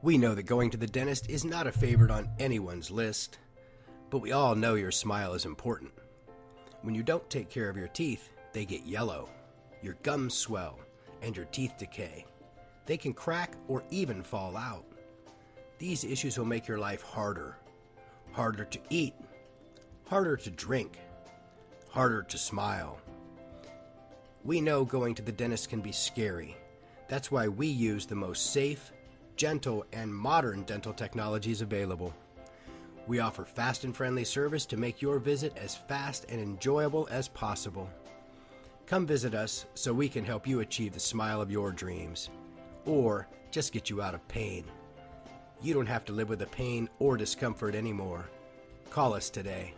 We know that going to the dentist is not a favorite on anyone's list, but we all know your smile is important. When you don't take care of your teeth, they get yellow, your gums swell, and your teeth decay. They can crack or even fall out. These issues will make your life harder. Harder to eat, harder to drink, harder to smile. We know going to the dentist can be scary. That's why we use the most safe, gentle, and modern dental technologies available. We offer fast and friendly service to make your visit as fast and enjoyable as possible. Come visit us so we can help you achieve the smile of your dreams, or just get you out of pain. You don't have to live with the pain or discomfort anymore. Call us today.